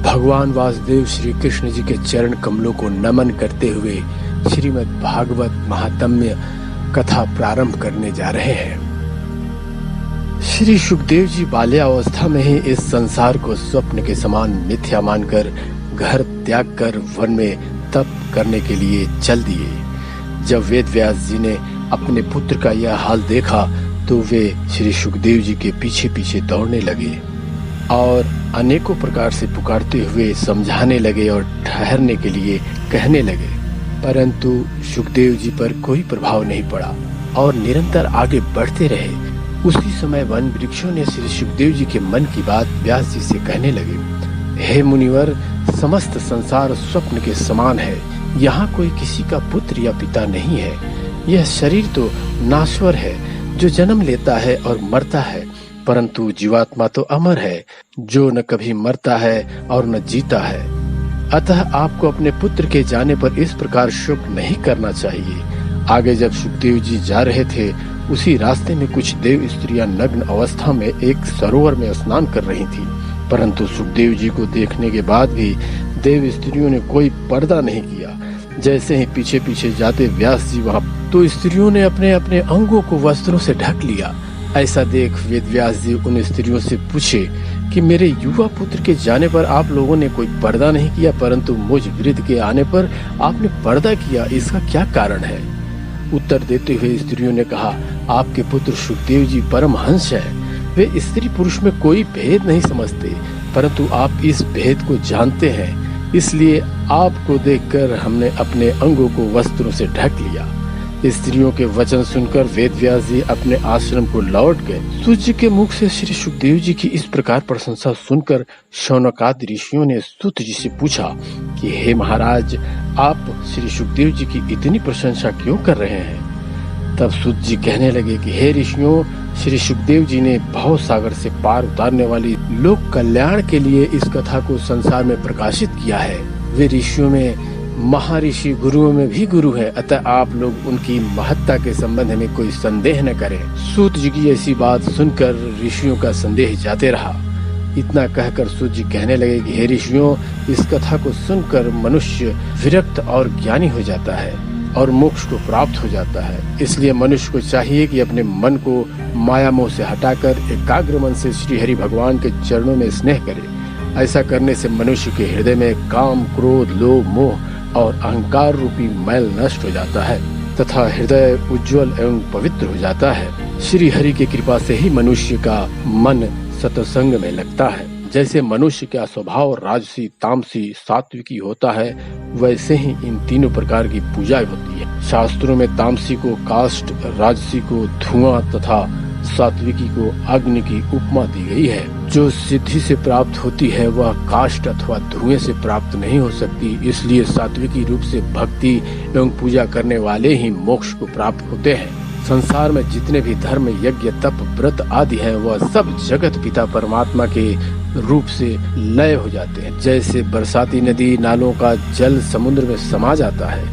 भगवान वासुदेव श्री कृष्ण जी के चरण कमलों को नमन करते हुए श्रीमद् भागवत महात्म्य कथा प्रारंभ करने जा रहे हैं। श्री सुखदेव जी बाल्यावस्था में ही इस संसार को स्वप्न के समान मिथ्या मानकर घर त्याग कर वन में तप करने के लिए चल दिए। जब वेद व्यास जी ने अपने पुत्र का यह हाल देखा तो वे श्री सुखदेव जी के पीछे पीछे दौड़ने लगे और अनेकों प्रकार से पुकारते हुए समझाने लगे और ठहरने के लिए कहने लगे, परंतु सुखदेव जी पर कोई प्रभाव नहीं पड़ा और निरंतर आगे बढ़ते रहे। उसी समय वन वृक्षों ने श्री सुखदेव जी के मन की बात व्यास जी से कहने लगे, हे मुनिवर, समस्त संसार स्वप्न के समान है। यहाँ कोई किसी का पुत्र या पिता नहीं है। यह शरीर तो नाश्वर है, जो जन्म लेता है और मरता है, परंतु जीवात्मा तो अमर है, जो न कभी मरता है और न जीता है। अतः आपको अपने पुत्र के जाने पर इस प्रकार शोक नहीं करना चाहिए। आगे जब सुखदेव जी जा रहे थे, उसी रास्ते में कुछ देव स्त्रियां नग्न अवस्था में एक सरोवर में स्नान कर रही थी, परंतु सुखदेव जी को देखने के बाद भी देव स्त्रियों ने कोई पर्दा नहीं किया। जैसे ही पीछे पीछे जाते व्यास जी वहाँ, तो स्त्रियों ने अपने अपने अंगों को वस्त्रों से ढक लिया। ऐसा देख वेद व्यास जी उन स्त्रियों से पूछे कि मेरे युवा पुत्र के जाने पर आप लोगों ने कोई पर्दा नहीं किया, परंतु मुझ वृद्ध के आने पर आपने पर्दा किया, इसका क्या कारण है? उत्तर देते हुए स्त्रियों ने कहा, आपके पुत्र सुखदेव जी परमहंस है। वे स्त्री पुरुष में कोई भेद नहीं समझते, परंतु आप इस भेद को जानते हैं, इसलिए आपको देखकर हमने अपने अंगों को वस्त्रों से ढक लिया। स्त्रियों के वचन सुनकर वेद व्यास जी अपने आश्रम को लौट गए। सूत के मुख से श्री सुखदेव जी की इस प्रकार प्रशंसा सुनकर शौनकादि ऋषियों ने सूत जी से पूछा कि हे महाराज, आप श्री सुखदेव जी की इतनी प्रशंसा क्यों कर रहे हैं? तब सूत जी कहने लगे कि हे ऋषियों, श्री सुखदेव जी ने भव सागर से पार उतारने वाली लोक कल्याण के लिए इस कथा को संसार में प्रकाशित किया है। वे ऋषियों में महर्षि, गुरुओं में भी गुरु है, अतः आप लोग उनकी महत्ता के संबंध में कोई संदेह न करें। सूत जी की ऐसी बात सुनकर ऋषियों का संदेह जाते रहा। इतना कहकर सूत जी कहने लगे कि हे ऋषियों, इस कथा को सुनकर मनुष्य विरक्त और ज्ञानी हो जाता है और मोक्ष को प्राप्त हो जाता है। इसलिए मनुष्य को चाहिए कि अपने मन को माया मोह से हटाकर एकाग्र मन से श्री हरि भगवान के चरणों में स्नेह करे। ऐसा करने से मनुष्य के हृदय में काम, क्रोध, लोभ, मोह और अहंकार रूपी मैल नष्ट हो जाता है तथा हृदय उज्जवल एवं पवित्र हो जाता है। श्री हरि की कृपा से ही मनुष्य का मन सत्संग में लगता है। जैसे मनुष्य का स्वभाव राजसी, तामसी, सात्विकी होता है, वैसे ही इन तीनों प्रकार की पूजा होती है। शास्त्रों में तामसी को काष्ठ, राजसी को धुआं तथा सात्विकी को अग्नि की उपमा दी गई है। जो सिद्धि से प्राप्त होती है वह काष्ठ अथवा धुएं से प्राप्त नहीं हो सकती, इसलिए सात्विकी रूप से भक्ति एवं पूजा करने वाले ही मोक्ष को प्राप्त होते हैं। संसार में जितने भी धर्म, यज्ञ, तप, व्रत आदि हैं, वह सब जगत पिता परमात्मा के रूप से लय हो जाते हैं। जैसे बरसाती नदी नालों का जल समुद्र में समा जाता है,